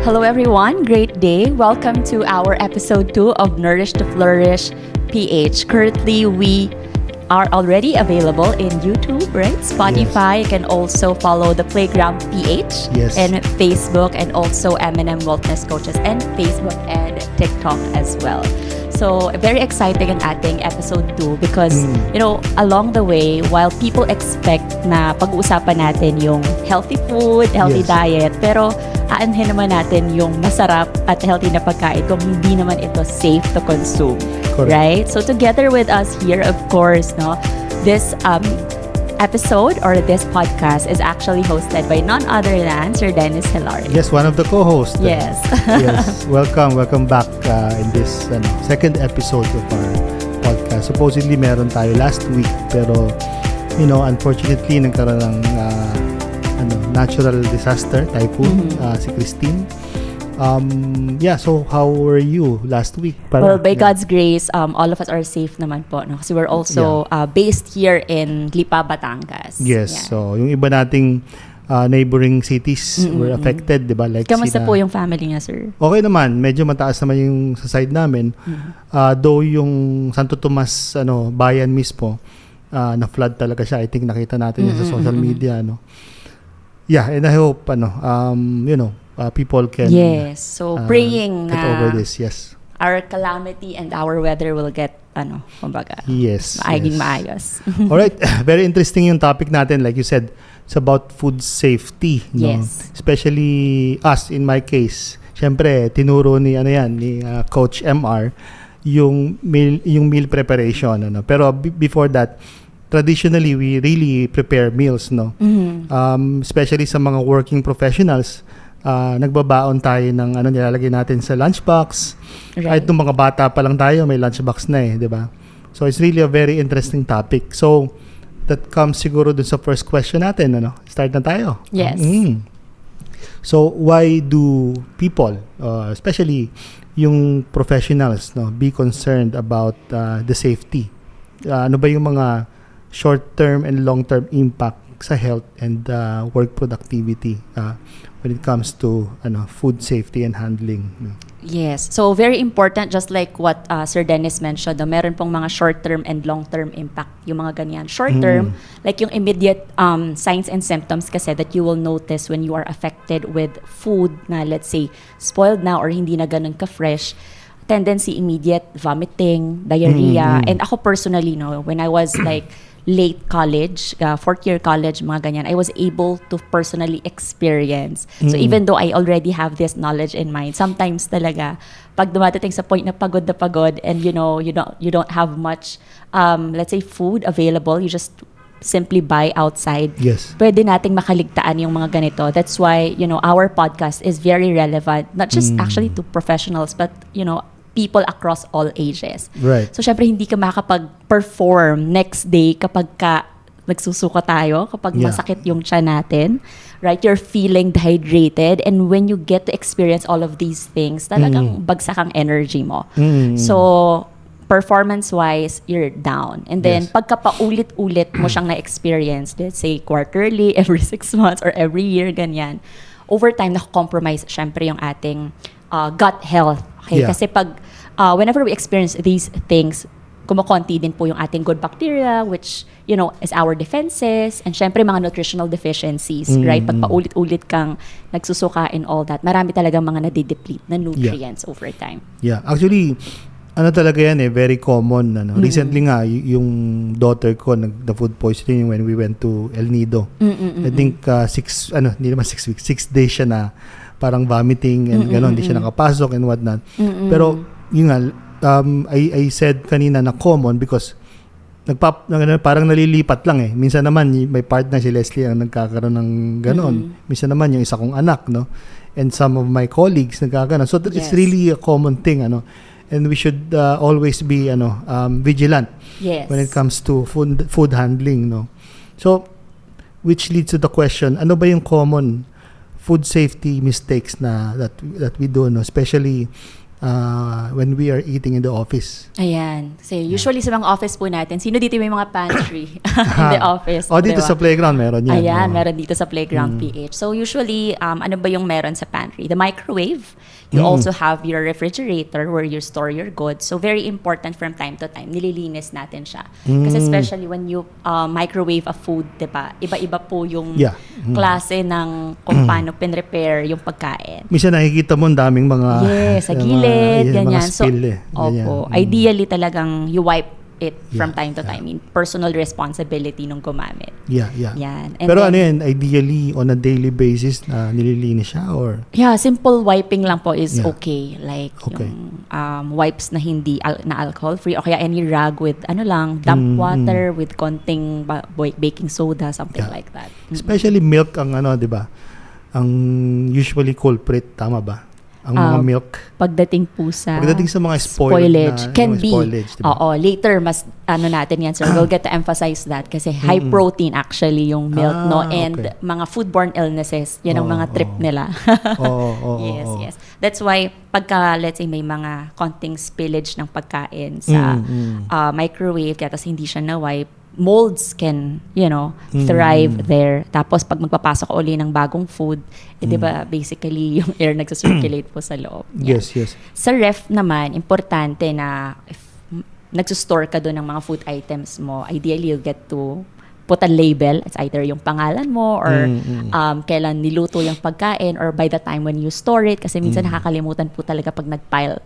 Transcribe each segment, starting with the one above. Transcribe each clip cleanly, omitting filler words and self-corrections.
Hello everyone, great day. Welcome to our episode 2 of Nourish to Flourish PH. Currently, we are already available in YouTube, right? Spotify. Yes. You can also follow the Playground PH Yes. and Facebook, and also 𝗵𝗲 Wellness Coaches and Facebook and TikTok as well. So, very exciting ang ating episode 2 because, along the way, while people expect na pag-uusapan natin yung healthy food, healthy Yes. diet, pero aanhin naman natin yung masarap at healthy na pagkain kung hindi naman ito safe to consume. Correct. Right? So, together with us here, of course, this episode or this podcast is actually hosted by none other than Sir Dennis Hilaro. Yes, one of the co-hosts. Yes. Yes. Welcome back in this second episode of our podcast. Supposedly meron tayo last week, pero unfortunately nagkaroon ng natural disaster, typhoon, si Christine. So how were you last week? Well, by God's grace, all of us are safe naman po, no? Kasi we're also based here in 𝗵𝗵𝗏, Batangas. Yes. Yeah. So yung iba nating neighboring cities were affected, 'di ba? Like Kamusta po yung family niya, sir? Okay naman, medyo mataas naman yung sa side namin. Though yung Santo Tomas bayan mismo, na flood talaga siya. I think nakita natin yan sa social media, no. Yeah, and I hope people can praying get na over this. Yes. our calamity and our weather will get kumbaga, Yes. maayos. All right, very interesting yung topic natin. Like you said, it's about food safety. Yes. Especially us, in my case. Siyempre, tinuro ni Coach MR yung meal preparation. Pero before that, traditionally we really prepare meals, especially sa mga working professionals. Nagbabaon tayo ng nilalagay natin sa lunchbox. Right. Kahit nung mga bata pa lang tayo, may lunchbox na 'di ba? So it's really a very interesting topic. So that comes siguro dun sa first question natin, Start na tayo. Yes. So why do people, especially yung professionals, be concerned about the safety? Ano ba yung mga short-term and long-term impact sa health and work productivity when it comes to food safety and handling? Yes. So, very important, just like what Sir Dennis mentioned, meron pong mga short-term and long-term impact, yung mga ganyan. Short-term, like yung immediate signs and symptoms kasi that you will notice when you are affected with food na, let's say, spoiled na or hindi na ganun ka-fresh. Tendency, immediate vomiting, diarrhea. And ako personally, when I was like late college, fourth year college, mga ganyan, I was able to personally experience. So even though I already have this knowledge in mind, sometimes talaga, pag dumadating sa point na pagod and you don't have much, let's say, food available, you just simply buy outside. Yes. Pwede nating makaligtaan yung mga ganito. That's why, our podcast is very relevant, not just actually to professionals, but, people across all ages. Right. So, syempre, hindi ka makakapag-perform next day kapag nagsusuka tayo, kapag masakit yung tiyan natin, right? You're feeling dehydrated, and when you get to experience all of these things, talagang bagsak ang energy mo. So, performance-wise, you're down. And then, pagka paulit-ulit mo siyang na-experience, let's say, quarterly, every 6 months, or every year, ganyan, over time, na-compromise, syempre, yung ating gut health. Okay? Yeah. Kasi whenever we experience these things, kumukonti din po yung ating good bacteria, which, is our defenses, and syempre mga nutritional deficiencies, right? Pag paulit-ulit kang nagsusuka and all that, marami talagang mga nadideplete na nutrients over time. Yeah. Actually, talaga yan very common. Recently nga, yung daughter ko, the food poisoning when we went to El Nido. I think 6 days siya na parang vomiting and gano'n, hindi siya nakapasok and whatnot. Pero yun nga, I said kanina na common because parang nalilipat lang Minsan naman may partner si Leslie ang nagkakaroon ng gano'n. Minsan naman yung isa kong anak, and some of my colleagues nagkakaroon. So it's really a common thing, and we should always be vigilant when it comes to food handling, So which leads to the question, ano ba yung common food safety mistakes that we do, especially when we are eating in the office. Ayan. Kasi usually sa mga office po natin, sino dito may mga pantry in the office? Dito sa playground meron yan. Ayan, meron dito sa playground PH. So usually, ano ba yung meron sa pantry? The microwave. You also have your refrigerator where you store your goods. So very important from time to time, nililinis natin siya. Kasi especially when you microwave a food, diba? Iba-iba po yung klase ng kung paano pinrepare yung pagkain. Minsan nakikita mo ang daming mga sa gilid, ganyan. Mga spill, Opo. Ideally talagang you wipe it from time to time. I mean, personal responsibility nung gumamit. Yan. And pero then, ideally on a daily basis na nililinis siya or? Yeah, simple wiping lang po is okay. Like yung wipes na hindi na alcohol free o kaya any rag with damp water with konting baking soda, something like that. Especially milk ang di ba? Ang usually culprit, tama ba? Ang mga milk. Pagdating sa mga spoilage. Can be. Diba? Later, mas natin yan, sir. We'll get to emphasize that kasi high protein actually yung milk, no? And mga foodborne illnesses, yan ang mga trip nila. Yes. That's why, pagka, let's say, may mga konting spillage ng pagkain sa microwave, kaya tas hindi siya na-wipe, molds can, thrive there. Tapos pag magpapasok uli ng bagong food, di ba, basically yung air nagsa-circulate po sa loob. Yes. Sa ref naman, importante na if nagsusstore ka doon ng mga food items mo, ideally you get to put a label. It's either yung pangalan mo or kailan niluto yung pagkain or by the time when you store it kasi minsan nakakalimutan po talaga pag nagpile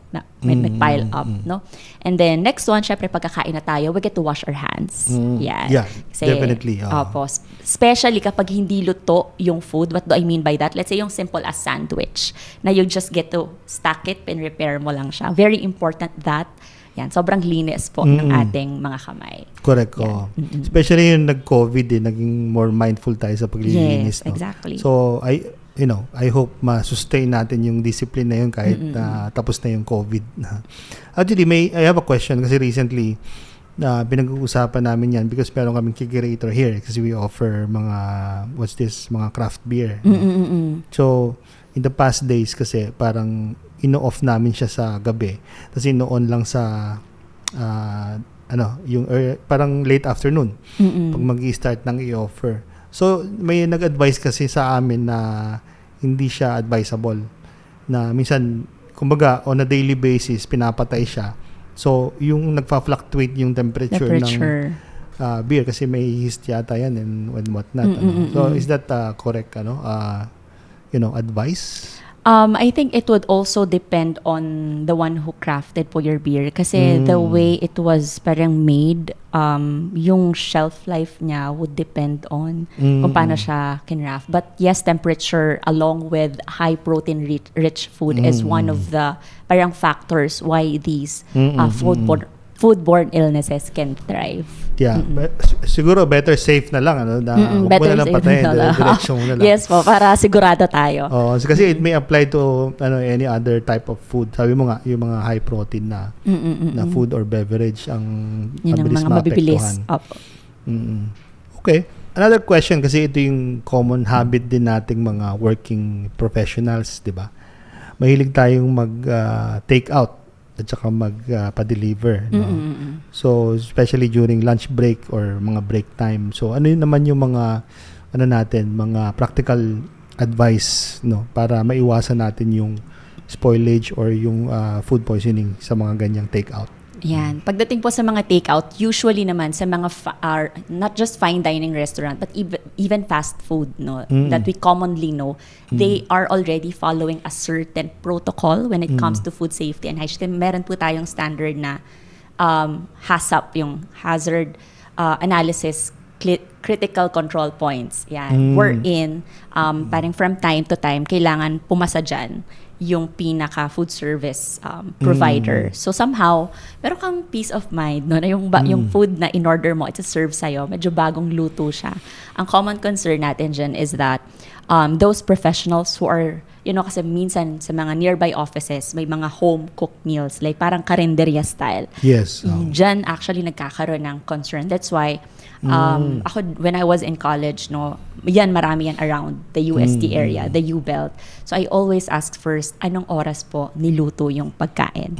up, no? And then next one, syempre pagkakain na tayo, we get to wash our hands. Yeah, kasi, definitely. Opo, especially kapag hindi luto yung food. What do I mean by that? Let's say yung simple as sandwich na you just get to stack it and repair mo lang siya. Very important that sobrang linis po ng ating mga kamay. Correct. Especially yung nag-COVID, naging more mindful tayo sa paglilinis. Yes, exactly. So, I hope ma-sustain natin yung discipline na yun kahit tapos na yung COVID. Actually, I have a question kasi recently, pinag-uusapan namin yan because meron kaming kikirator here kasi we offer mga craft beer. So, in the past days kasi parang ino-off namin siya sa gabi. Tapos ino-on lang sa parang late afternoon pag mag-i-start ng i-offer. So may nag-advise kasi sa amin na hindi siya advisable. Na minsan kumbaga on a daily basis pinapatay siya. So yung nagfa-fluctuate yung temperature. ng beer kasi may yeast yata yan and whatnot. So is that correct advice? I think it would also depend on the one who crafted po your beer kasi the way it was parang made, yung shelf life niya would depend on kung paano siya kinraft. But yes, temperature along with high protein rich food is one of the parang factors why these foodborne illnesses can thrive. Yeah. Siguro better safe na lang. Huwag mo na lang patayin. Direksyon mo na lang. Yes po, para sigurado tayo. Kasi it may apply to any other type of food. Sabi mo nga, yung mga high protein na food or beverage ang mabilis maapektuhan. Okay. Another question kasi ito yung common habit din nating mga working professionals, di ba? Mahilig tayong mag-take out at saka magpa-deliver. So, especially during lunch break or mga break time. So, ano yun naman yung mga mga practical advice para maiwasan natin yung spoilage or yung food poisoning sa mga ganyang take out? Yan. Pagdating po sa mga takeout, usually naman sa mga not just fine dining restaurant, but even fast food, that we commonly know, they are already following a certain protocol when it comes to food safety and hygiene. Meron po tayong standard na HACCP, yung Hazard Analysis Critical Control Points. Yan. Wherein, parang from time to time, kailangan pumasa dyan yung pinaka food service provider. So somehow, meron kang peace of mind na yung food na in-order mo, it's serve sa'yo, medyo bagong luto siya. Ang common concern natin dyan is that those professionals who are kasi minsan sa mga nearby offices, may mga home-cooked meals, like parang karinderya style. Yes. Diyan actually nagkakaroon ng concern. That's why, ako, when I was in college, marami yan around the UST area, the U-Belt. So I always ask first, anong oras po niluto yung pagkain?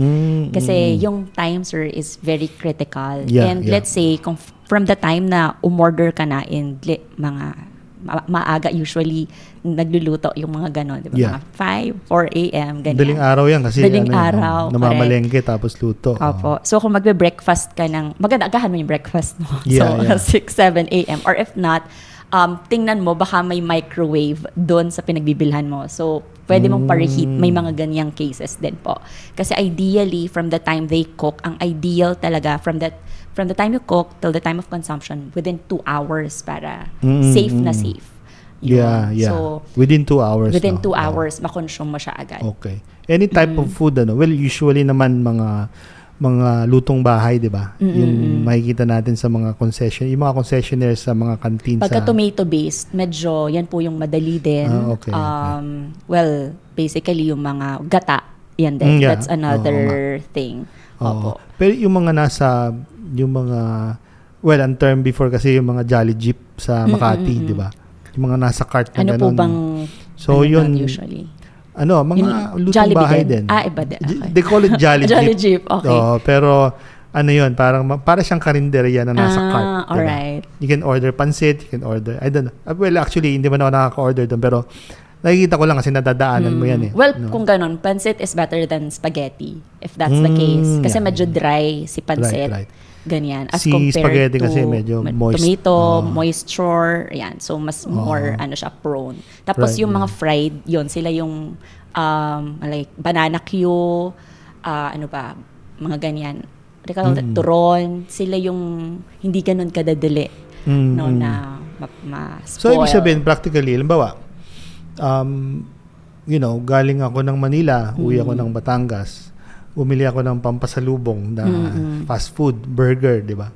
Kasi yung time, sir, is very critical. And let's say, from the time na umorder ka na in mga maaga, usually nagluluto yung mga ganon, di ba? Mga 5, 4 a.m. ganyan. Daling araw yan kasi namamalengke tapos luto. Opo. So kung magbe-breakfast ka maganda, agahan mo yung breakfast mo. So 6, 7 a.m. Or if not, tingnan mo, baka may microwave doon sa pinagbibilhan mo. So pwede mong pa-reheat. May mga ganyang cases din po. Kasi ideally, from the time they cook, ang ideal talaga, from the time you cook till the time of consumption, within 2 hours para safe na safe. So, within 2 hours. Within 2 hours, makonsume mo siya agad. Okay. Any type of food, well, usually naman mga lutong bahay, di ba? Yung makikita natin sa mga concession, yung mga concessionaires sa mga canteen. Pagka tomato-based, medyo yan po yung madali din. Okay. Well, basically yung mga gata, yan din. That's another thing. Opo. Pero yung mga well, ang term before kasi yung mga Jolly Jeep sa Makati, di ba? Yung mga nasa cart na ano ganun. po bang yun, usually? Mga lutong bahay din. Iba din. Okay. They call it Jolly Jeep. Jolly Jeep, okay. Pero yun, para siyang karinderya na nasa cart. Diba? Alright. You can order pansit, you can order, I don't know. Well, actually, hindi man ako nakaka-order doon, pero nakikita ko lang kasi nadadaanan mo yan eh. Well, kung ganun, pansit is better than spaghetti, if that's the case. Kasi medyo dry si pansit. Right. Ganyan. As si compared spaghetti to kasi medyo moist. Tomato, moisture, yan. So, mas more, siya, prone. Tapos yung mga fried, yun, sila yung, like, banana Q, mga ganyan. Turon, sila yung hindi ganun kadadali, na ma-spoil. So, ibig sabihin, practically, halimbawa, galing ako ng Manila, uwi ako ng Batangas, umili ako ng pampasalubong na fast food, burger, di ba?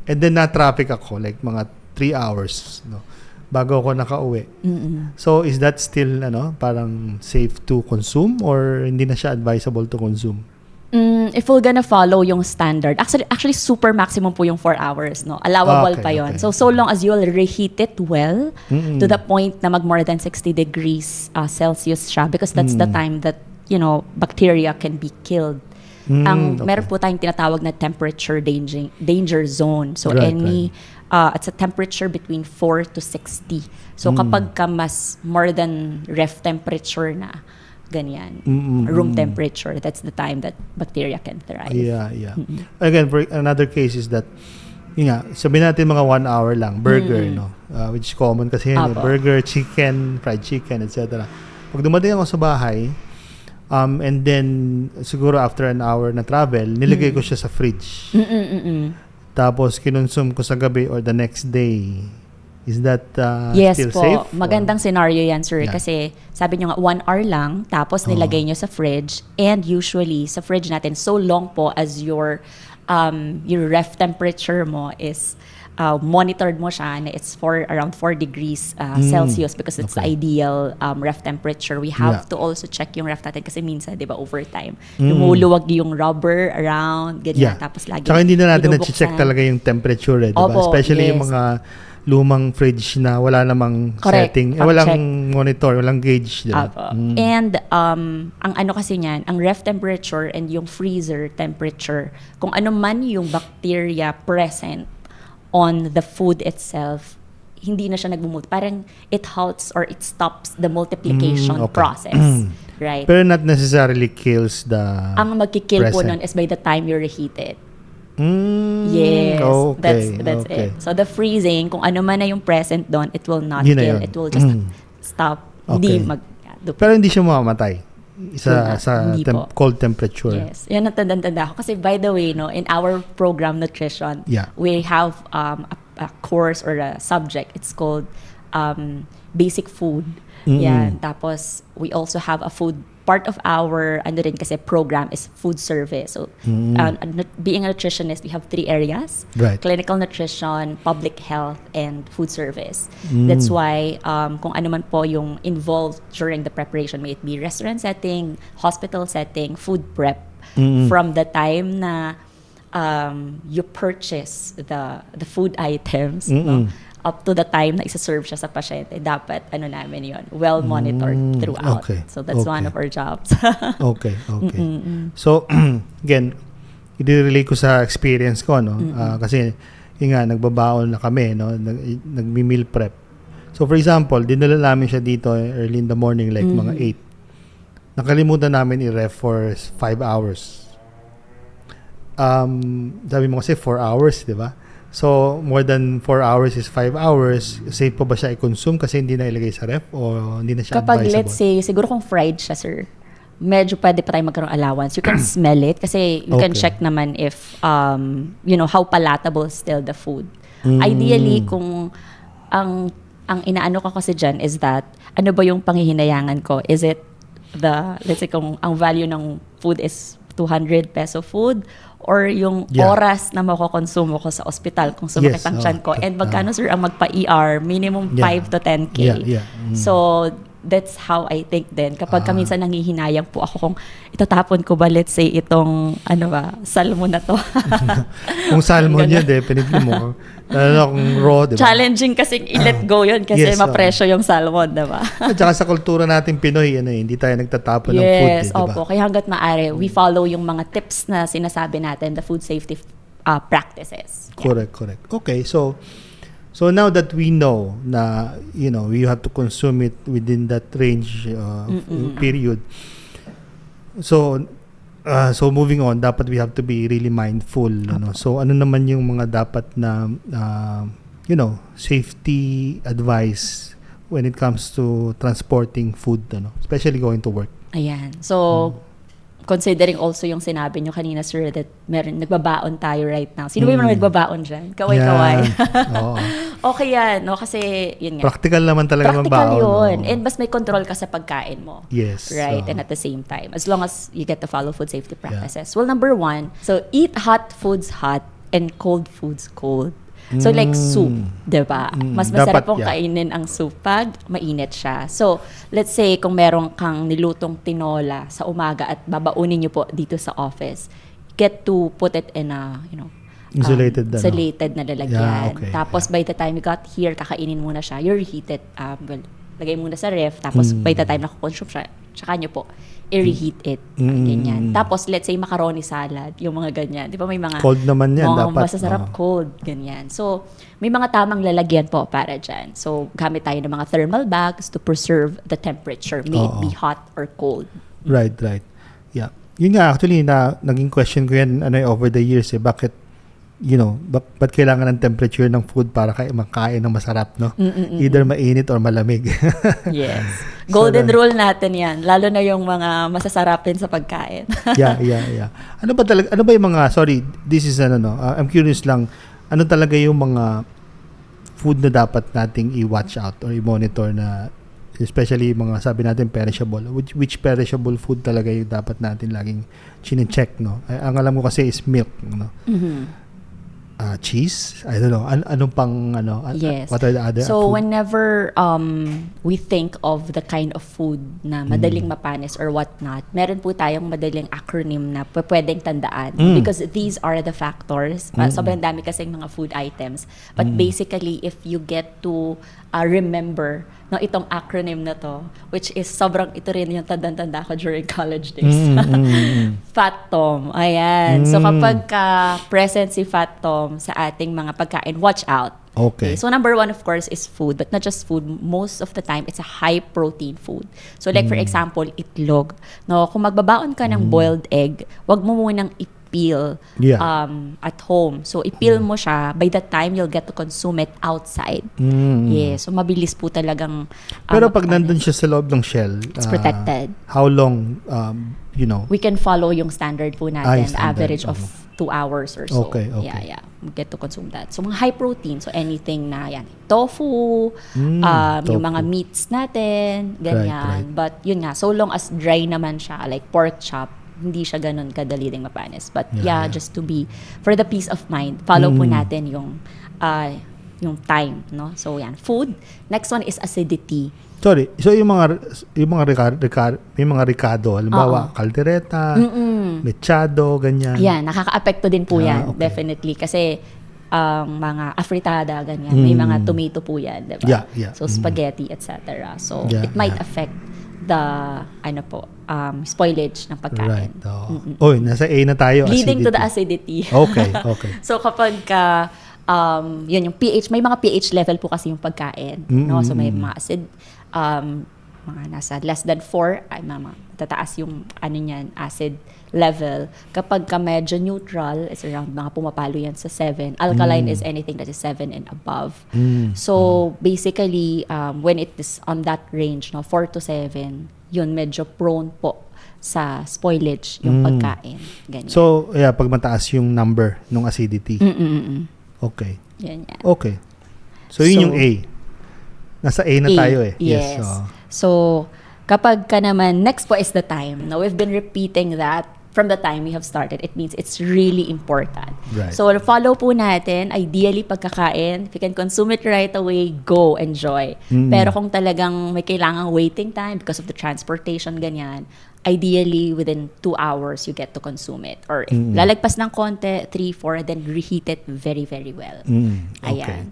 And then na-traffic ako, like mga 3 hours, bago ako nakauwi. So, is that still, parang safe to consume or hindi na siya advisable to consume? If we're gonna follow yung standard, actually super maximum po yung 4 hours, allowable pa yon. Okay. So long as you will reheat it well to the point na mag more than 60 degrees Celsius siya, because that's the time that bacteria can be killed. Meron po tayong tinatawag na temperature danger zone. So it's a temperature between 4 to 60. So kapag ka mas more than ref temperature na, ganyan, room temperature, that's the time that bacteria can thrive. Again, for another case is that sabihin natin mga 1 hour lang burger, which is common kasi burger, chicken, fried chicken, etc. Pag dumating ako sa bahay, and then siguro after an hour na travel, nilagay ko siya sa fridge. Tapos kinonsume ko sa gabi or the next day. Is that still safe? Yes po. Magandang scenario yan, sir. Kasi sabi nyo nga, 1 hour lang, tapos nilagay nyo sa fridge. And usually, sa fridge natin, so long po as your ref temperature mo is monitored mo siya na it's around 4 degrees Celsius, because it's the ideal ref temperature. We have to also check yung ref natin kasi minsan, di ba, over time, lumuluwag yung rubber around, ganyan, tapos lagi. Tsaka hindi na natin na-check talaga yung temperature, di ba? Especially yung mga lumang fridge na wala namang setting, walang monitor, walang gauge. Diba? And ang ano kasi niyan, ang ref temperature and yung freezer temperature, kung ano man yung bacteria present on the food itself, hindi na siya nagmumultiply. Parang it halts or it stops the multiplication process. Right? Pero not necessarily kills the ang magkikill po nun is by the time you reheat it. Yes, that's it. So the freezing, kung ano man na yung present doon, it will not kill. It will just stop. Hindi Pero hindi siya mamamatay sa cold temperature. Yes. Yan ang tanda-tanda ko. Kasi by the way, in our program Nutrition, we have a course or a subject. It's called Basic Food. Yan. Tapos we also have a food part of our rin kasi program is food service. So being a nutritionist, we have 3 areas: clinical nutrition, public health, and food service. That's why kung ano man po yung involved during the preparation, may it be restaurant setting, hospital setting, food prep, from the time na you purchase the food items, no, up to the time na isa-serve siya sa pasyente, dapat namin yon, well monitored throughout. So that's one of our jobs. Okay. So again, i-relate ko sa experience ko, no. Kasi yung nga nagbabaon na kami, no, nagmi-meal prep. So for example, dinala namin siya dito early in the morning, like mga 8. Nakalimutan namin i-ref for 5 hours. Sabi mo kasi 4 hours, di ba? So, more than 4 hours is 5 hours. Safe pa ba siya i-consume kasi hindi na ilagay sa ref o hindi na siya kapag advisable? Let's say, siguro kung fried siya, sir, medyo pwede pa tayo magkaroon allowance. You can smell it kasi you can check naman if, how palatable still the food. Ideally, kung ang inaano ko kasi dyan is that, ano ba yung panghihinayangan ko? Is it let's say kung ang value ng food is 200 peso food, or yung oras na makokonsumo ko sa ospital kung sumakit ang tiyan ko, and magkano sir ang magpa-ER, minimum 5 to 10K. So that's how I think din. Kapag minsan nangihinayang po ako kung itatapon ko ba, let's say, itong salmon na to. Kung salmon yun, definitely mo. Kung raw, diba? Challenging kasi i-let go yun kasi mapresyo yung salmon, diba? At saka sa kultura natin Pinoy, hindi tayo nagtatapon ng food. Yes, opo. Kaya hanggat maaari, we follow yung mga tips na sinasabi natin, the food safety practices. Correct. Okay, so now that we know na, we have to consume it within that range period. So moving on, dapat we have to be really mindful. So ano naman yung mga dapat na, safety advice when it comes to transporting food, especially going to work? Ayan. So, considering also yung sinabi nyo kanina, sir, that nagbabaon tayo right now. Sino ba yung nagbabaon dyan? Kaway-kaway. Okay yan, no? Kasi, yun nga. Practical naman talaga magbaon. Practical yun. And mas may control ka sa pagkain mo. Yes. Right? And at the same time, as long as you get to follow food safety practices. Well, number 1, so eat hot foods hot and cold foods cold. So like soup, diba? Mas masarap pong kainin ang soup pag mainit siya. So let's say kung meron kang nilutong tinola sa umaga at babaunin nyo po dito sa office, get to put it in a, insulated na lalagyan. Tapos by the time you got here, kakainin muna siya. You reheat it. Lagay muna sa ref. Tapos by the time nakukonsume siya, tsaka nyo po i-reheat it. Ganyan. Tapos, let's say, macaroni salad, yung mga ganyan. Di ba may mga... Cold naman yan, dapat. Masasarap cold, ganyan. So, may mga tamang lalagyan po para dyan. So, gamit tayo ng mga thermal bags to preserve the temperature, may it be hot or cold. Right. Yeah. Yun nga, actually, naging question ko yan over the years, bakit, ba't kailangan ng temperature ng food para makain ng masarap, no? Either mainit or malamig. Yes. Golden rule natin yan. Lalo na yung mga masasarapin sa pagkain. Yeah. Ano ba yung mga, sorry, this is I'm curious lang, ano talaga yung mga food na dapat nating i-watch out or i-monitor na, especially mga sabi natin perishable. Which perishable food talaga yung dapat natin laging chine-check, no? Ang alam ko kasi is milk, no? Cheese? I don't know. Anong pang Yes. What are the other So food? whenever we think of the kind of food na madaling mapanis or whatnot, meron po tayong madaling acronym na pwedeng tandaan because these are the factors. Sobrang dami kasing mga food items. But basically, if you get to remember itong acronym na to, which is ito rin yung tandang-tanda ko during college days. FATTOM. Ayan. So kapag present si FATTOM sa ating mga pagkain, watch out. Okay. So number 1, of course, is food, but not just food. Most of the time, it's a high protein food. So like for example, itlog. No, kung magbabaon ka ng boiled egg, wag mo munang peel at home. So, i-peel mo siya. By the time, you'll get to consume it outside. Yeah, so mabilis po talagang pero pag nandun siya sa loob ng shell, it's protected. How long, we can follow yung standard po natin, standard. average of 2 hours or so. Okay. Yeah. We get to consume that. So, mga high protein. So, anything na yan. Tofu, tofu. yung mga meats natin, ganyan. Right. But, yun nga, so long as dry naman siya, like pork chop, hindi siya ganun kadali ding mapanis. But, just to be, for the peace of mind, follow po natin yung time, no? So, yan. Food. Next one is acidity. Sorry. So, yung mga ricado, halimbawa, caldereta, mechado, ganyan. Yan, nakaka-apekto din po yan, okay. Definitely. Kasi, mga afritada, ganyan. May mga tomato po yan, diba? Yeah. So, spaghetti, etc. So, it might affect the, spoilage ng pagkain. Right. Nasa A na tayo. Leading acidity. to the acidity. Okay. So, kapag yun, yung pH, may mga pH level po kasi yung pagkain. No? So, may mga acid, mga nasa less than 4, ay tataas yung acid level. Kapag ka medyo neutral, it's around mga pumapalo yan sa 7. Alkaline is anything that is 7 and above. So, basically, when it is on that range, 4 to 7, yun medyo prone po sa spoilage yung pagkain. Ganyan. So, pag mataas yung number ng acidity. Okay. Yan. Okay. So, yun yung A. Nasa A na tayo eh. Yes. So, kapag ka naman, next po is the time. Now, we've been repeating that from the time we have started. It means it's really important. Right. So, follow po natin. Ideally, pagkakain, if you can consume it right away, go, enjoy. Pero kung talagang may kailangang waiting time because of the transportation, ganyan, ideally, within 2 hours, you get to consume it. Or if lalagpas ng konti, 3, 4, then reheat it very, very well. Okay. Ayan.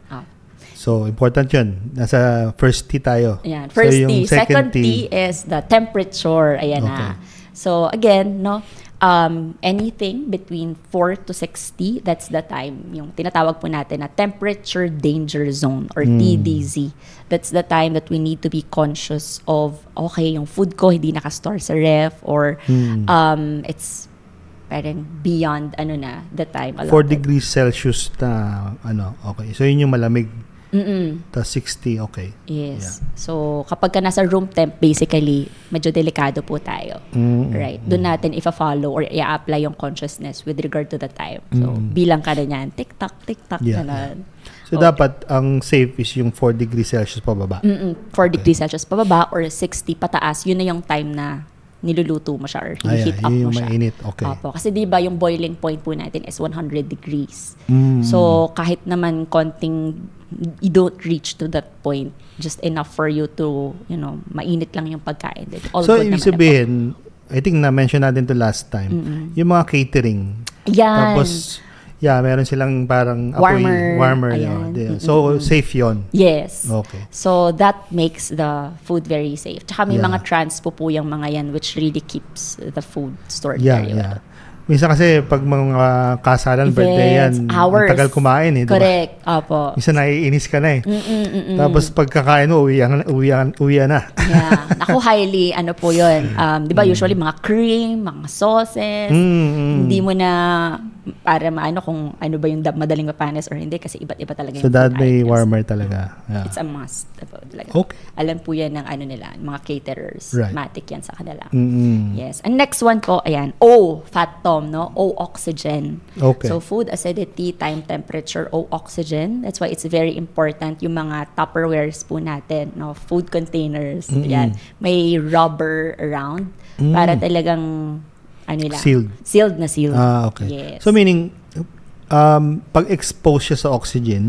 So, important yun. Nasa first T tayo. Ayan. First so, T. Second T is the temperature. Ayan na. So, again, anything between 4 to 60, that's the time. Yung tinatawag po natin na temperature danger zone or TDZ. That's the time that we need to be conscious of, okay, yung food ko hindi nakastore sa ref or it's parang beyond the time. 4 degrees Celsius na okay. So, yun yung malamig. Tas 60, okay. Yes. So, kapag ka nasa room temp, basically, medyo delikado po tayo. Right? Doon natin ifa-follow or i-apply yung consciousness with regard to the time. So, bilang ka na yan, tik-tak, tik-tak. So, dapat, ang safe is yung 4 degrees Celsius pababa. 4 degrees Celsius pababa or 60 pataas. Yun na yung time na niluluto mo siya or heat up mo siya. Mainit. Okay. Opo. Kasi diba yung boiling point po natin is 100 degrees. So, kahit naman konting you don't reach to that point, just enough for you to, mainit lang yung pagkain. All So, good ibig sabihin, I think na-mention natin to last time, yung mga catering. Yan. Tapos, meron silang parang warmer. So, safe yon. Yes. Okay. So, that makes the food very safe. Tsaka may mga transpo po yung mga yan which really keeps the food stored very well. Minsan kasi pag mga kasalan, birthday yan, hours. Ang tagal kumain eh. Correct. Diba? Opo. Minsan naiinis ka na eh. Tapos pagkakain mo, uwian na. Ako highly, po yun. Di ba usually mga cream, mga sauces, hindi mo na para maano kung ano ba yung madaling mapanis or hindi kasi iba't iba talaga yung so that may warmer talaga. It's a must. Talaga. Okay. Alam po yan ng nila, mga caterers. Right. Matic yan sa kanila. Yes. And next one po, ayan, O, fat tom, no? O, oxygen. Okay. So food acidity, time temperature, O, oxygen. That's why it's very important yung mga Tupperwares po natin, no? Food containers. Yan. May rubber around para talagang Sealed. Sealed na sealed. Okay. Yes. So meaning, pag-expose siya sa oxygen,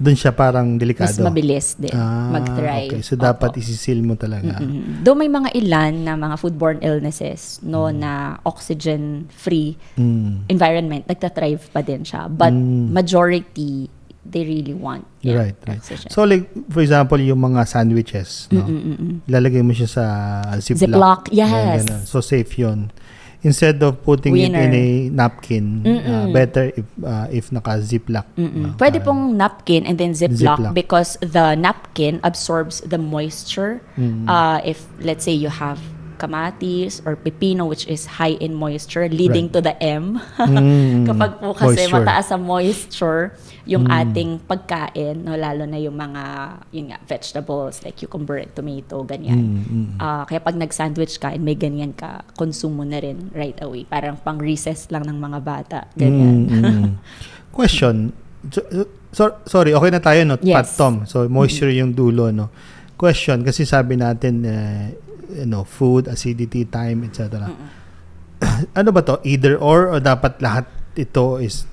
dun siya parang delikado. Mas mabilis din mag-thrive. Okay. So dapat isisil mo talaga. Though may mga ilan na mga foodborne illnesses na oxygen-free environment, nagta-thrive pa din siya. But majority, they really want Right. oxygen. So like, for example, yung mga sandwiches, no? Lalagay mo siya sa Ziploc. Yes. So safe yun. Instead of putting it in a napkin, better if naka-ziplock. Pwede pong napkin and then ziplock because the napkin absorbs the moisture. If, let's say, you have kamatis or pipino, which is high in moisture, leading to the M. Kapag po kasi Moisture. mataas sa moisture yung ating pagkain, no, lalo na yung mga yun nga, vegetables like cucumber and tomato, ganyan. Kaya pag nag-sandwich ka and may ganyan ka, konsumo na rin right away. Parang pang recess lang ng mga bata. Ganyan. Question. Sorry, okay na tayo, no? Yes. Pat Tom. So, moisture yung dulo, no? Question, kasi sabi natin, food, acidity, time, etc. Ano ba to? Either or dapat lahat ito is,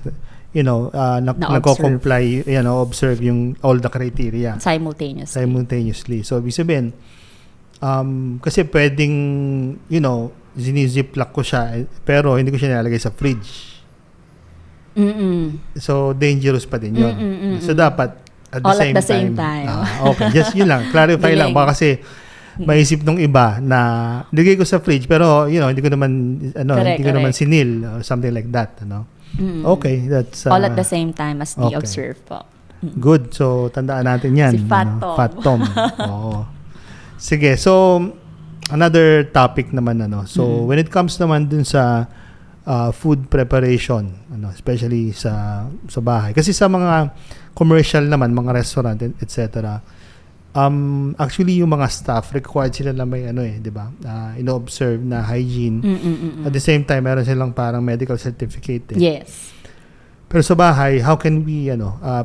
nagko-comply, observe yung all the criteria. Simultaneously. So, ibig sabihin, kasi pwedeng, ziniziplock ko siya, pero hindi ko siya nilalagay sa fridge. So, dangerous pa din yun. So, dapat at the same time. Okay, just yun lang. Clarify lang. Baka kasi maisip nung iba na nilagay ko sa fridge, pero, hindi ko naman sinil or something like that. Okay, that's... all at the same time as the observe po. Good. So, tandaan natin yan. Si Fat Tom. Fat Tom. Oo. Sige. So, another topic naman, So, when it comes naman dun sa food preparation, especially sa bahay. Kasi sa mga commercial naman, mga restaurant, etc. Actually, yung mga staff, required sila na may di ba? Ino-observe na hygiene. At the same time, meron silang parang medical certificate. Yes. Pero sa bahay, how can we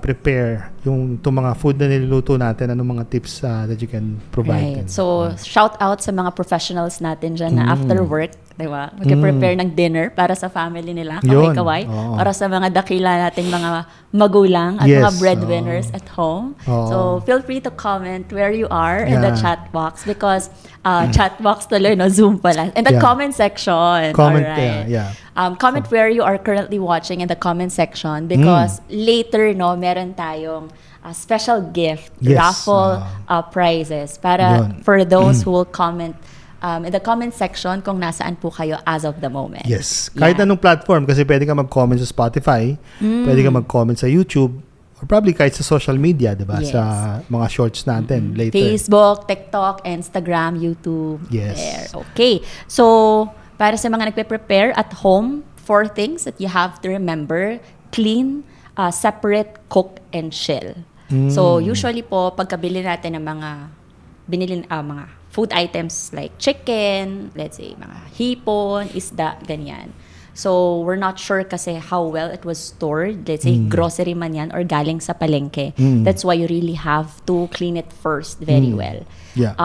prepare yung mga food na niluluto natin? Anong mga tips that you can provide? Right. So, shout out sa mga professionals natin dyan na after work, di ba? Mag-prepare ng dinner para sa family nila, kaway-kaway. Para sa mga dakila nating mga magulang at mga breadwinners at home. So, feel free to comment where you are in the chat box because chat box tuloy, Zoom pala. In the comment section. Comment, alright. Comment where you are currently watching in the comment section because later, meron tayong special gift, raffle prizes para for those who will comment in the comment section kung nasaan po kayo as of the moment. Yes. Kahit anong platform kasi pwede ka mag-comment sa Spotify, pwede ka mag-comment sa YouTube, or probably kahit sa social media, diba? Yes. Sa mga shorts natin later. Facebook, TikTok, Instagram, YouTube. Yes. There. Okay. So, para sa mga nagpe-prepare at home, 4 things that you have to remember: clean, separate, cook, and chill. So, usually po, pagkabili natin ng mga food items like chicken, let's say, mga hipon, isda, ganyan. So, we're not sure kasi how well it was stored. Let's say, grocery man yan or galing sa palengke. That's why you really have to clean it first very well. Yeah.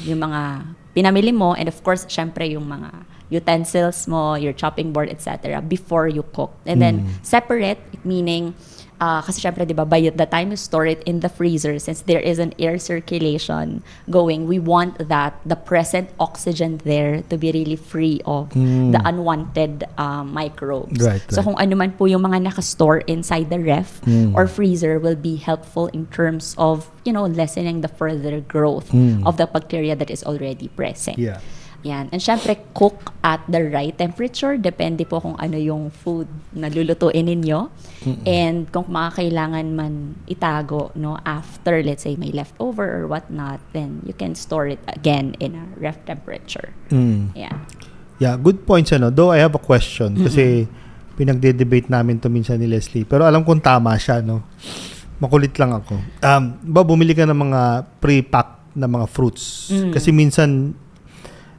Yung mga pinamili mo, and of course, syempre yung mga utensils mo, your chopping board, etc. before you cook. And then, separate, meaning, kasi syempre, di ba, by the time you store it in the freezer, since there is an air circulation going, we want the present oxygen there to be really free of the unwanted microbes. Right. So kung ano man po yung mga nakastore inside the ref or freezer will be helpful in terms of, lessening the further growth of the bacteria that is already present. Yeah. Yan. And syempre, cook at the right temperature. Depende po kung ano yung food na lulutuin ninyo. And kung makakailangan man itago, after, let's say, may leftover or whatnot, then you can store it again in a ref temperature. Yan. Yeah, good points. Though I have a question, kasi pinagde-debate namin to minsan ni Leslie. Pero alam kong tama siya, Makulit lang ako. Bumili ka ng mga pre-pack na mga fruits. Kasi minsan,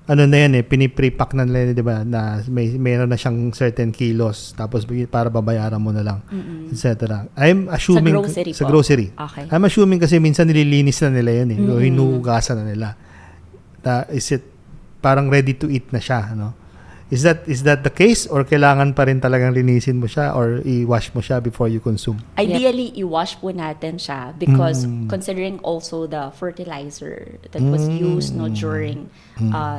na yan piniprepack na nila, di ba, na mayroon na siyang certain kilos, tapos para babayaran mo na lang, etc. I'm assuming sa grocery po. Okay. I'm assuming kasi minsan nililinis na nila yan o hinuhugasan na nila. Is it parang ready to eat na siya, Is that the case or kailangan pa rin talagang linisin mo siya or i-wash mo siya before you consume? Ideally, i-wash po natin siya because considering also the fertilizer that was used during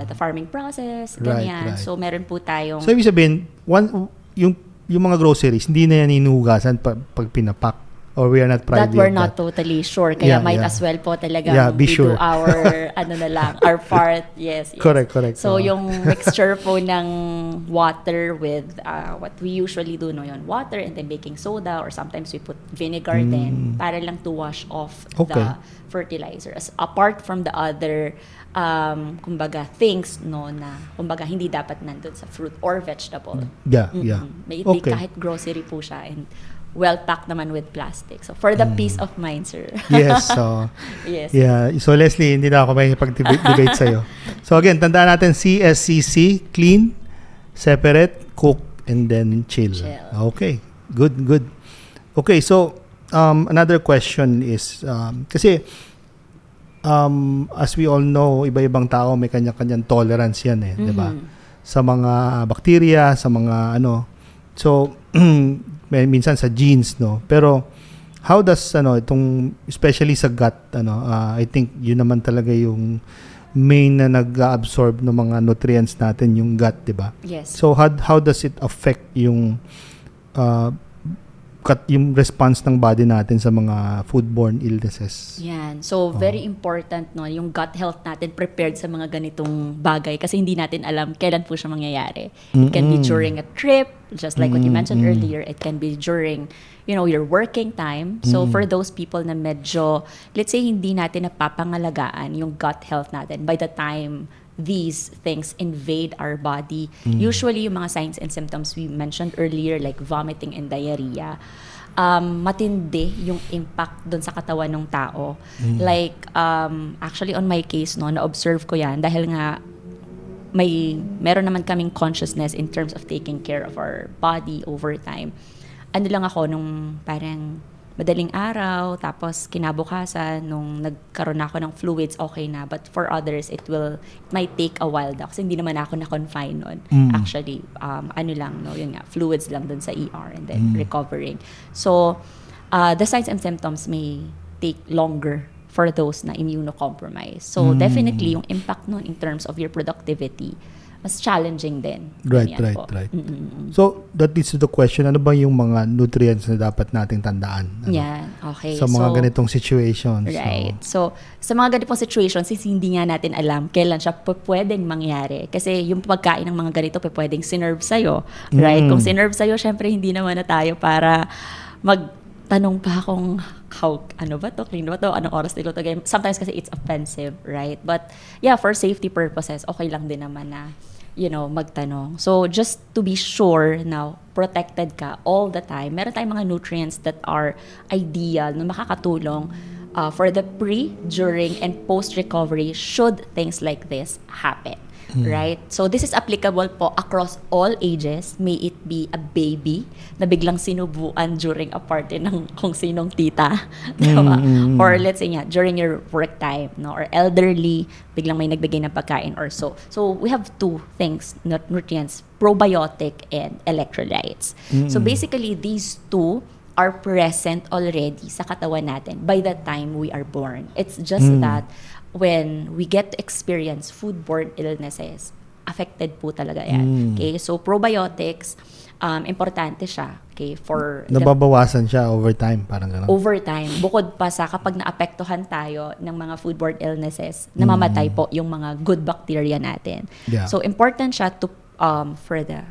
the farming process, ganyan. Right. So, meron po tayong... So, ibig sabihin, yung mga groceries, hindi na yan hinuhugasan pag pinapak. or we are not privy that we're of not that. totally sure. Kaya might as well po talaga be we sure. do our, our part. Yes. Correct. So, yung mixture po ng water with what we usually do, yung water and then baking soda, or sometimes we put vinegar then para lang to wash off the fertilizer. Apart from the other kumbaga things na kumbaga hindi dapat nandun sa fruit or vegetable. May kahit grocery po siya and well-packed naman with plastic. So, for the peace of mind, sir. Yes. So, yes. Yeah. So, Leslie, hindi na ako may pag-debate sa'yo. So, again, tandaan natin CSCC, clean, separate, cook, and then chill. Okay. Good. Okay. So, another question is, kasi, as we all know, iba-ibang tao may kanya-kanyang tolerance yan di ba? Sa mga bacteria, sa mga So, minsan sa genes, pero how does itong especially sa gut I think yun naman talaga yung main na nag-absorb ng mga nutrients natin, yung gut, di ba? Yes. So how does it affect yung yung response ng body natin sa mga foodborne illnesses? Yan. So, very important yung gut health natin prepared sa mga ganitong bagay kasi hindi natin alam kailan po siya mangyayari. It can be during a trip, just like what you mentioned earlier. It can be during, your working time. So, for those people na medyo, let's say, hindi natin napapangalagaan yung gut health natin by the time these things invade our body. Usually, yung mga signs and symptoms we mentioned earlier, like vomiting and diarrhea, matindi yung impact dun sa katawan ng tao. Like, actually on my case, na-observe ko yan dahil nga meron naman kaming consciousness in terms of taking care of our body over time. Ano lang ako nung parang madaling araw, tapos kinabukasan, nung nagkaroon ako ng fluids, okay na. But for others, it might take a while daw. Kasi hindi naman ako na-confine nun. Actually, yun nga, fluids lang dun sa ER and then recovering. So, the signs and symptoms may take longer for those na immunocompromised. So, definitely, yung impact nun in terms of your productivity, mas challenging din. Right. So, that leads to the question, ano ba yung mga nutrients na dapat nating tandaan? Yan, okay. Sa mga ganitong situations. Right. So, sa mga ganitong situations, since hindi nga natin alam kailan siya pwedeng mangyari. Kasi yung pagkain ng mga ganito pwedeng sinerve sa'yo. Right? Kung sinerve sa'yo, syempre hindi naman na tayo para magtanong pa kung ano ba to, clean ba to, anong oras nilo to. Sometimes kasi it's offensive, right? But yeah, for safety purposes, okay lang din naman na magtanong. So, just to be sure na protected ka all the time, meron tayong mga nutrients that are ideal na makakatulong for the pre, during, and post-recovery should things like this happen. Right? So, this is applicable po across all ages. May it be a baby na biglang sinubuan during a party ng kung sinong tita. Diba? Or let's say during your work time, or elderly, biglang may nagbigay ng pagkain or so. So, we have two things, nutrients, probiotic and electrolytes. So, basically, these two are present already sa katawan natin by the time we are born. It's just that when we get to experience foodborne illnesses, affected po talaga yan. Okay? So, probiotics, importante siya. Okay? Nababawasan siya over time, parang gano'n. Over time. Bukod pa sa kapag naapektuhan tayo ng mga foodborne illnesses, namamatay po yung mga good bacteria natin. Yeah. So, important siya to, for the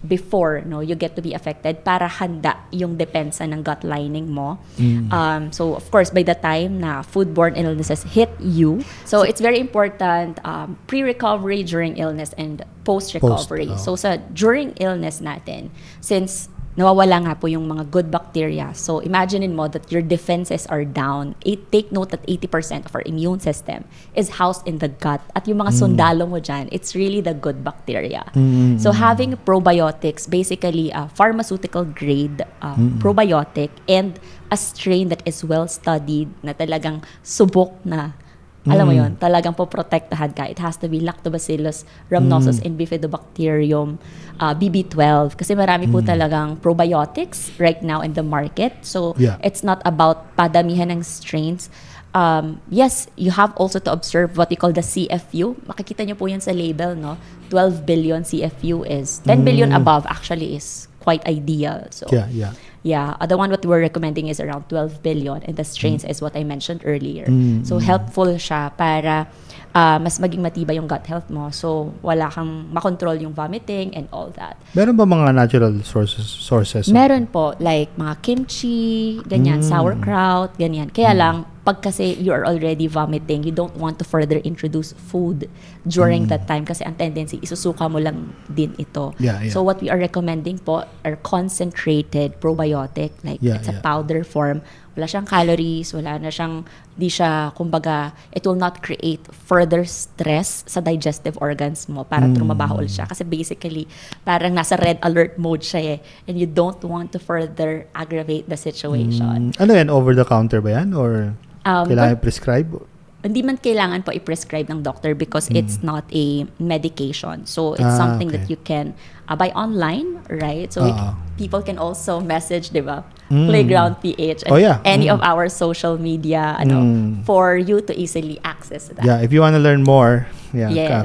before you get to be affected para handa yung depensa ng gut lining mo. So of course by the time na foodborne illnesses hit you, so it's very important pre-recovery, during illness, and post-recovery. So sa during illness natin, since nawawala nga po yung mga good bacteria, so imaginein mo that your defenses are down. Take note that 80% of our immune system is housed in the gut. At yung mga sundalo mo dyan, it's really the good bacteria. So having probiotics, basically a pharmaceutical grade probiotic and a strain that is well studied, na talagang subok na, alam mo yun, talagang poprotektahan ka. It has to be Lactobacillus rhamnosus and Bifidobacterium BB12. Kasi marami po talagang probiotics right now in the market. So, it's not about padamihan ng strains. Yes, you have also to observe what we call the CFU. Makikita nyo po yan sa label, no? 12 billion CFU is, 10 billion above actually is quite ideal. So the one what we're recommending is around 12 billion, and the strains is what I mentioned earlier. So helpful siya para mas maging matibay yung gut health mo. So wala kang makontrol yung vomiting and all that. Meron ba mga natural sources? Meron po, like mga kimchi, ganyan, sauerkraut, ganyan. Kaya lang, pag kasi you are already vomiting, you don't want to further introduce food during that time kasi ang tendency, isusuka mo lang din ito. So what we are recommending po are concentrated probiotic, like it's a powder form. Wala siyang calories, di siya, kumbaga, it will not create further stress sa digestive organs mo para trumabaho ulit siya. Kasi basically, parang nasa red alert mode siya and you don't want to further aggravate the situation. Ano yan? Over-the-counter ba yan? Or kailangan prescribe? Hindi man kailangan po i-prescribe ng doctor because it's not a medication. So, it's something that you can buy online, right? So, people can also message, di ba? Playground PH and any of our social media for you to easily access that. Yeah, if you want to learn more,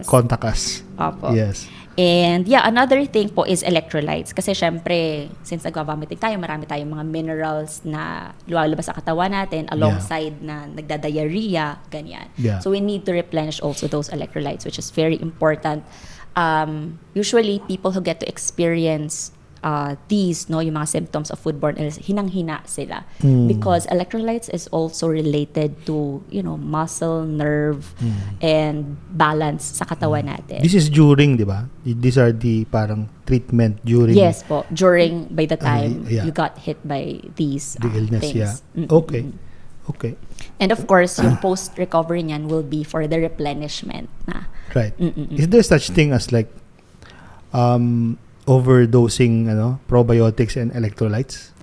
contact us. Opo. Yes. And another thing po is electrolytes. Kasi syempre, since nagva-vomiting tayo, marami tayong mga minerals na lumalabas sa katawan natin alongside na nagda-diarrhea, ganyan. So we need to replenish also those electrolytes, which is very important. Usually, people who get to experience these, yung mga symptoms of foodborne illness, hinang-hina sila. Because electrolytes is also related to, muscle, nerve, and balance sa katawan natin. This is during, di ba? These are the parang treatment during. Yes po, during, by the time you got hit by these the illness, things. Okay. And of course, yung post-recovery niyan will be for the replenishment na. Right. Is there such thing as like overdosing probiotics and electrolytes?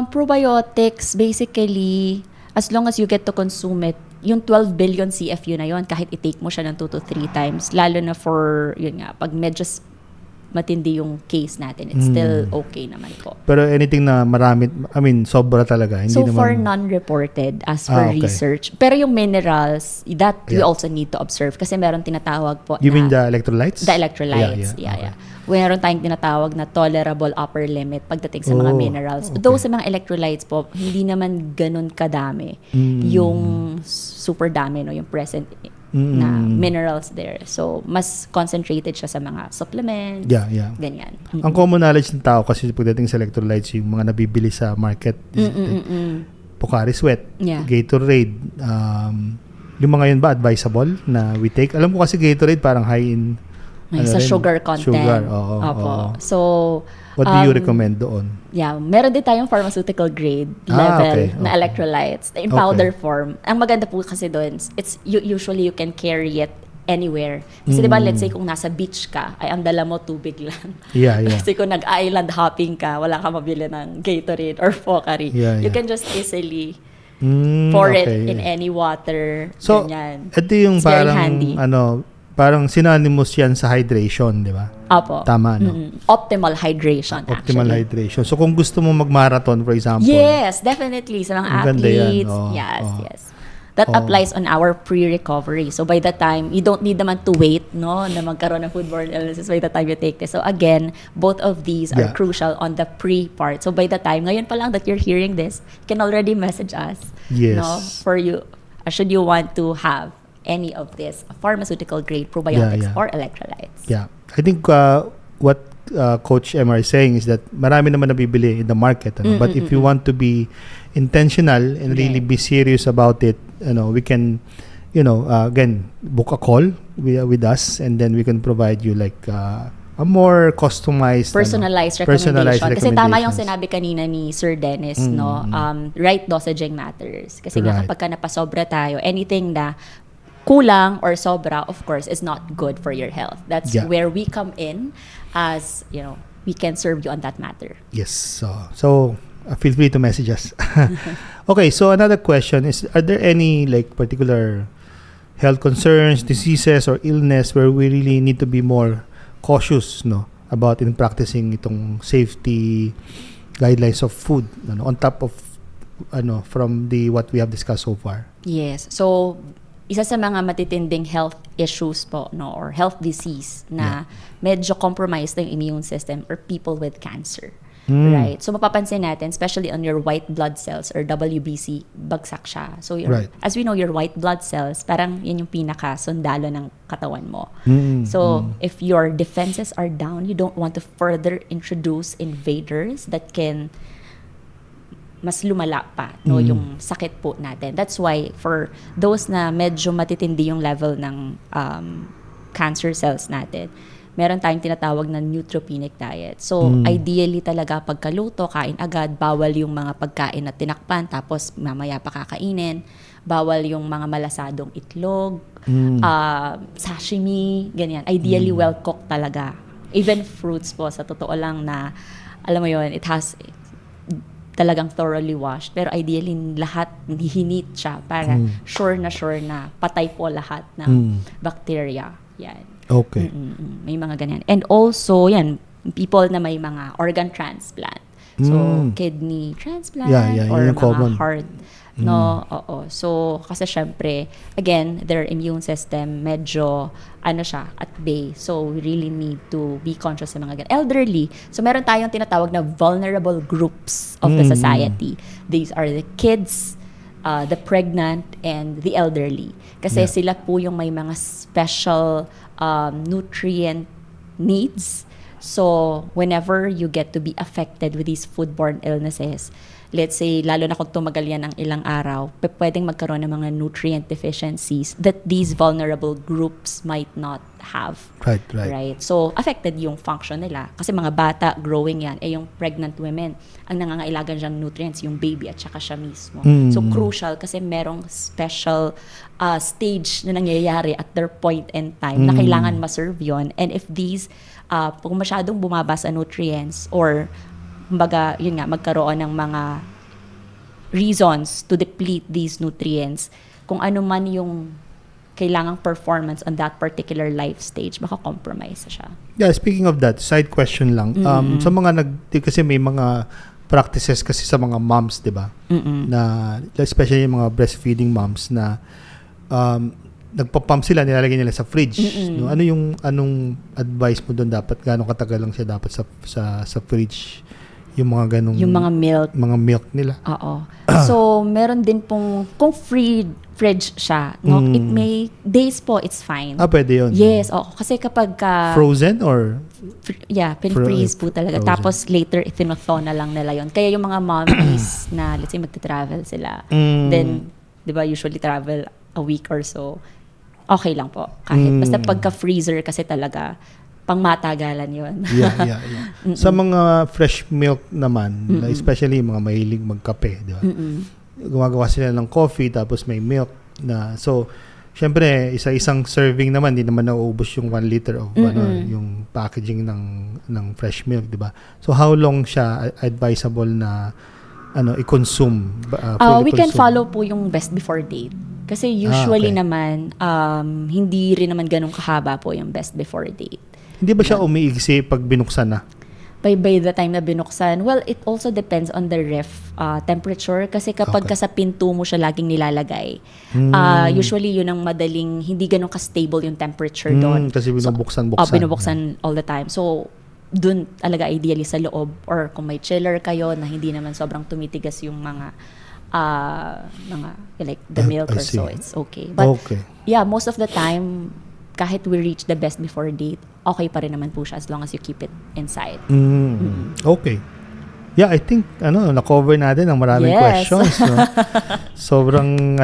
Probiotics, basically, as long as you get to consume it, yung 12 billion CFU na yon, kahit i-take mo siya ng 2 to 3 times, lalo na for, pag medyo matindi yung case natin, it's still okay naman po. Pero anything na marami, sobra talaga. Hindi so naman, far, none-reported as per research. Pero yung minerals, that we also need to observe kasi meron tinatawag po You mean the electrolytes? The electrolytes, yeah. Meron tayong tinatawag na tolerable upper limit pagdating sa mga minerals. Though sa mga electrolytes po, hindi naman ganun kadami yung super dami, yung present na minerals there. So, mas concentrated siya sa mga supplements, ganyan. Ang common knowledge ng tao kasi pagdating sa electrolytes, yung mga nabibili sa market, 𝗏𝗏𝗏𝗏, Sweat, Gatorade, yung mga yun ba advisable na we take? Alam ko kasi Gatorade parang high in sa sugar content. Sugar, So, what do you recommend doon? Meron din tayong pharmaceutical grade level na electrolytes in powder form. Ang maganda po kasi doon, it's usually you can carry it anywhere. Kasi diba, let's say kung nasa beach ka, ay ang dala mo tubig lang. Kasi kung nag-island hopping ka, wala ka mabili ng Gatorade or Pocari. You can just easily pour it in any water. So, ganyan. Ito yung it's parang, very handy. Parang synonymous yan sa hydration, di ba? Apo. Tama, Optimal hydration, Optimal hydration. So, kung gusto mo mag-marathon, for example. Yes, definitely. Sa mga athletes. Yes. That applies on our pre-recovery. So, by the time, you don't need naman to wait, na magkaroon ng foodborne illnesses by the time you take this. So, again, both of these are crucial on the pre-part. So, by the time, ngayon pa lang that you're hearing this, you can already message us. Yes. For you, should you want to have any of this pharmaceutical grade probiotics or electrolytes. I think what Coach Emma is saying is that marami naman nabibili in the market. But if you want to be intentional and really be serious about it, we can, again, book a call with us and then we can provide you like a more customized, personalized recommendation. Kasi tama yung sinabi kanina ni Sir Dennis, right dosaging matters. Kasi nga kapag ka napasobra tayo, anything na kulang or sobra, of course, is not good for your health. That's where we come in as, we can serve you on that matter. Yes. So feel free to message us. Okay, so another question is, are there any like particular health concerns, diseases, or illness where we really need to be more cautious about in practicing itong safety guidelines of food on top of from what we have discussed so far? Yes. So, isa sa mga matitinding health issues po, or health disease na medyo compromised ng immune system or people with cancer. Right? So mapapansin natin, especially on your white blood cells or WBC, bagsak siya. So as we know, your white blood cells, parang yun yung pinaka-sundalo ng katawan mo. So if your defenses are down, you don't want to further introduce invaders that can mas lumala pa yung sakit po natin. That's why for those na medyo matitindi yung level ng cancer cells natin, meron tayong tinatawag na neutropenic diet. So ideally talaga pagkaluto, kain agad, bawal yung mga pagkain na tinakpan tapos mamaya pa kakainin, bawal yung mga malasadong itlog, sashimi, ganyan. Ideally well cooked talaga. Even fruits po, sa totoo lang na alam mo yun, it has talagang thoroughly washed. Pero ideally, lahat hinit siya para sure na patay po lahat ng bacteria. Yan. Okay. May mga ganyan. And also, yan, people na may mga organ transplant. So, kidney transplant or mga common. heart. No, oo. So, kasi syempre, again, their immune system medyo, siya, at bay. So, we really need to be conscious sa mga ganyan. Elderly. So, meron tayong tinatawag na vulnerable groups of the society. These are the kids, the pregnant, and the elderly. Kasi sila po yung may mga special nutrient needs. So, whenever you get to be affected with these foodborne illnesses, let's say, lalo na kung tumagal yan ng ilang araw, pwedeng magkaroon ng mga nutrient deficiencies that these vulnerable groups might not have. Right? So, affected yung function nila. Kasi mga bata, growing yan, yung pregnant women, ang nangangailangan dyang nutrients, yung baby at saka siya mismo. So, crucial kasi merong special stage na nangyayari at their point in time na kailangan ma-serve yun. And if these, kung masyadong bumaba sa nutrients or kumbaga, yun nga, magkaroon ng mga reasons to deplete these nutrients, kung ano man yung kailangang performance on that particular life stage, baka compromise siya. Yeah, speaking of that, side question lang. Sa mga kasi may mga practices kasi sa mga moms, di ba? Na, especially yung mga breastfeeding moms na nagpa-pump sila, nilalagay nila sa fridge. No? Anong advice mo doon? Dapat gaano katagal lang siya dapat sa fridge? Yung mga ganung yung mga milk nila. Oo. So meron din pong kung fridge siya, no, it may days po, it's fine. Pwede yun. Yes, kasi kapag frozen or pin-freeze po talaga. Frozen. Tapos later itino-thaw na lang nila yon. Kaya yung mga mommies na let's say magte-travel sila, then 'di ba usually travel a week or so, okay lang po. Kahit basta pagka-freezer kasi talaga pangmatagalan yun. Yeah. Sa mga fresh milk naman, especially mga mahilig magkape, di ba? Gumagawa sila ng coffee tapos may milk na. So, syempre, isa-isang serving naman, di naman nauubos yung 1 liter of yung packaging ng fresh milk, di ba? So, how long siya advisable na i-consume? We can follow po yung best before date. Kasi usually naman, hindi rin naman ganun kahaba po yung best before date. Hindi ba siya umiigsi pag binuksan na? By the time na binuksan, well, it also depends on the ref temperature. Kasi kapag sa pinto mo siya laging nilalagay, usually yun ang madaling, hindi ganun ka-stable yung temperature doon. Kasi binubuksan-buksan. Binubuksan all the time. So, dun talaga ideally sa loob, or kung may chiller kayo na hindi naman sobrang tumitigas yung mga like the milk or so, it's okay. But yeah, most of the time, kahit we reach the best before date, okay pa rin naman po siya as long as you keep it inside. Okay. Yeah, I think na-cover natin ang maraming questions. No? Sobrang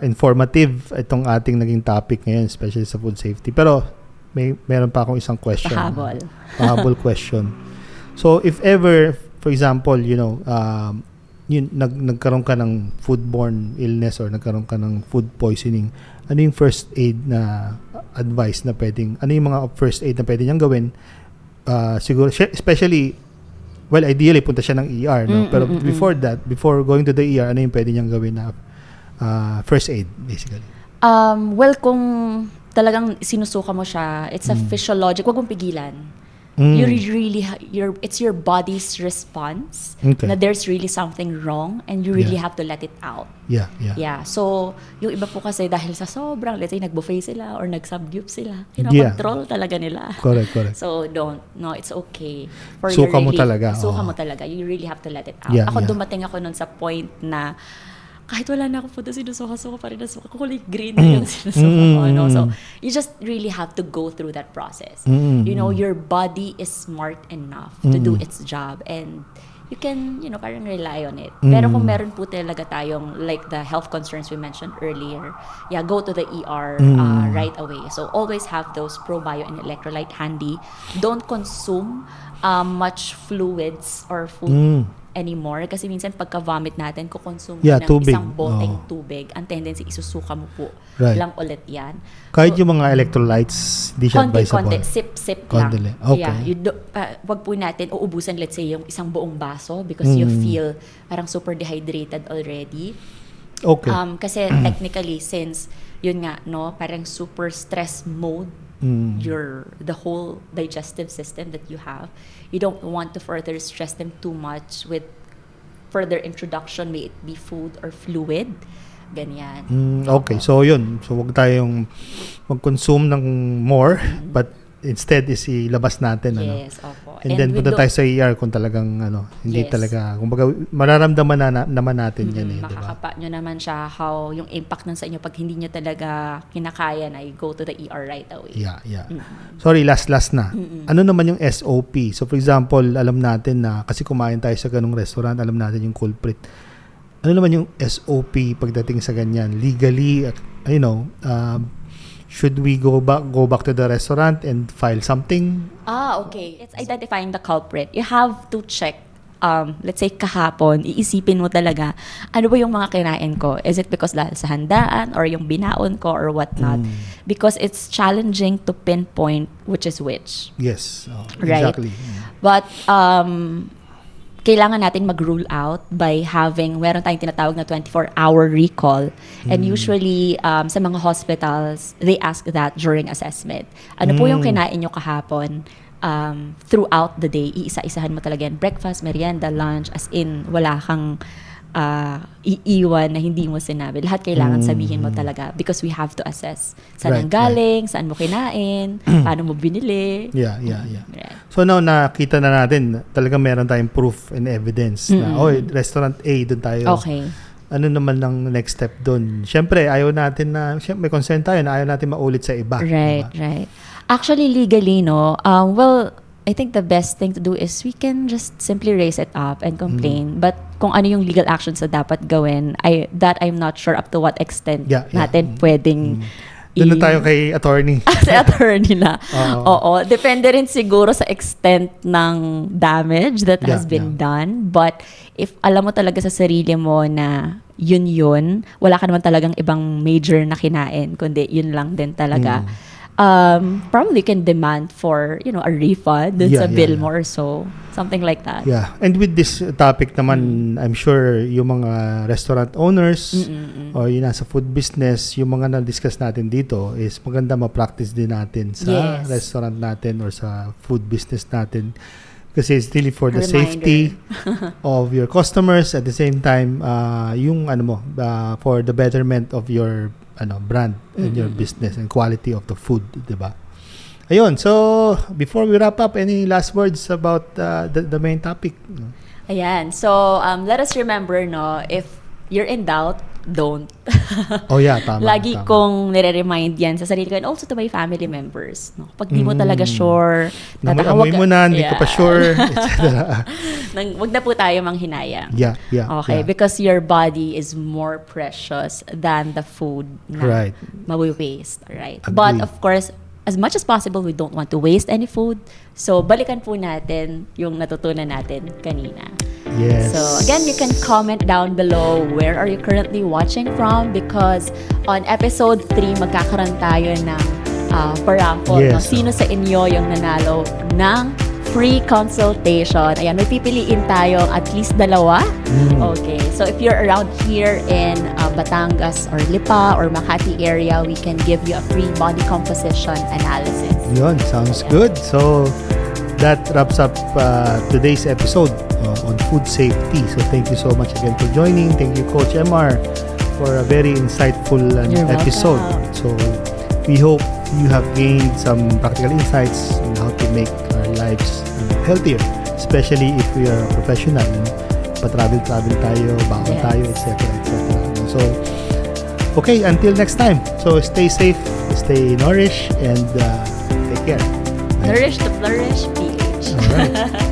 informative itong ating naging topic ngayon, especially sa food safety. Pero meron pa akong isang question. Pahabol question. So if ever, for example, nagkaroon ka ng foodborne illness or nagkaroon ka ng food poisoning, ano yung first aid na advice na pwedeng, ano yung mga first aid na pwede niyang gawin? Siguro, especially, well, ideally, punta siya ng ER, no? Pero before going to the ER, ano yung pwede niyang gawin na first aid, basically? Well, kung talagang sinusuka mo siya, it's a physiologic, wag mong pigilan. You really it's your body's response na there's really something wrong and you really have to let it out. Yeah. So, yung iba po kasi dahil sa sobrang, let's say, nag-buffet sila or nag-subdupe sila, control talaga nila. Correct. So, no, it's okay. For Suka mo talaga. Suka mo talaga. You really have to let it out. Dumating ako nun sa point na kahit wala na ako po na sinusuka-suka pa rin na suka. Kulay green na yung sinusuka ko. So, you just really have to go through that process. Your body is smart enough to do its job and you can, parang rely on it. Pero kung meron po talaga tayong, like the health concerns we mentioned earlier, go to the ER right away. So, always have those probio and electrolyte handy. Don't consume much fluids or food anymore kasi minsan pagka-vomit natin kukonsume ng isang boteng tubig, ang tendency isusuka mo po lang ulit yan. Kahit yung mga electrolytes di siya advisable. Konti, sip lang. Okay. Wag po natin uubusan, let's say, yung isang buong baso because you feel parang super dehydrated already. Okay. Kasi technically, since yun nga, parang super stress mode the whole digestive system that you have, you don't want to further stress them too much with further introduction, may it be food or fluid. Ganyan. Okay, so yun. So wag tayong mag-consume ng more, but instead is ilabas natin. Yes, opo. And then punta tayo sa ER kung talagang hindi talaga, kumbaga mararamdaman naman natin yan makakapa nyo naman siya how yung impact nun sa inyo pag hindi nyo talaga kinakaya na you go to the ER right away. Yeah. Sorry, last na. Ano naman yung SOP? So for example, alam natin na kasi kumain tayo sa ganung restaurant, alam natin yung culprit. Ano naman yung SOP pagdating sa ganyan? Legally, should we go back to the restaurant and file something? Okay. It's identifying the culprit. You have to check. Let's say kahapon, iisipin mo talaga, ano ba yung mga kinain ko? Is it because dahil sa handaan or yung binaon ko or whatnot? Because it's challenging to pinpoint which is which. Yes. Right? Exactly. But kailangan natin mag-rule out by meron tayong tinatawag na 24-hour recall. And usually, sa mga hospitals, they ask that during assessment. Ano po yung kinain nyo kahapon? Throughout the day, iisa-isahan mo talaga yan. Breakfast, merienda, lunch, as in, wala kang iiwan na hindi mo sinabi. Lahat kailangan sabihin mo talaga because we have to assess saan ang galing, saan mo kinain, paano mo binili. Yeah. So now nakita na natin talagang meron tayong proof and evidence na restaurant A doon tayo. Okay. Ano naman ng next step doon? Siyempre, ayaw natin may concern tayo na ayaw natin maulit sa iba. Right. Actually, legally, I think the best thing to do is we can just simply raise it up and complain. But kung ano yung legal actions na dapat gawin, I'm not sure up to what extent natin pwedeng doon na tayo kay attorney. Sa attorney na. Oo. Depende rin siguro sa extent ng damage that has been done. But if alam mo talaga sa sarili mo na yun, wala ka naman talagang ibang major na kinain, kundi yun lang din talaga. Probably can demand for, a refund dun sa bill mo or so. Something like that. Yeah. And with this topic naman, I'm sure yung mga restaurant owners or yung nasa food business, yung mga na-discuss natin dito is maganda ma-practice din natin sa restaurant natin or sa food business natin. Kasi it's really for the safety of your customers, at the same time, for the betterment of your brand and your business and quality of the food, diba? Ayun, so before we wrap up, any last words about the main topic? Ayan, so let us remember, if you're in doubt, don't. Tama. Lagi kong nire-remind yan sa sarili ko and also to my family members. Pag di mo talaga sure, amoy mo na, hindi ka pa sure, etc. Wag na po tayo manghinayang. Yeah. Okay, because your body is more precious than the food na mawi-waste. Right? Agree. But of course, as much as possible, we don't want to waste any food. So, balikan po natin yung natutunan natin kanina. Yes. So, again, you can comment down below where are you currently watching from, because on episode 3, magkakaroon tayo ng parampol. Yes. Sino sa inyo yung nanalo ng free consultation? Ayan, may pipiliin tayo at least 2. Okay. So, if you're around here in Batangas or Lipa or Makati area, we can give you a free body composition analysis. Yun, sounds good. So, that wraps up today's episode on food safety. So thank you so much again for joining. Thank you, Coach MR, for a very insightful episode. welcome. So we hope you have gained some practical insights on how to make our lives healthier, especially if we are a professional. Pa-travel tayo, baon tayo, etc. So, okay, until next time. So, stay safe, stay nourished, and take care. Nourish to flourish, PH. All right.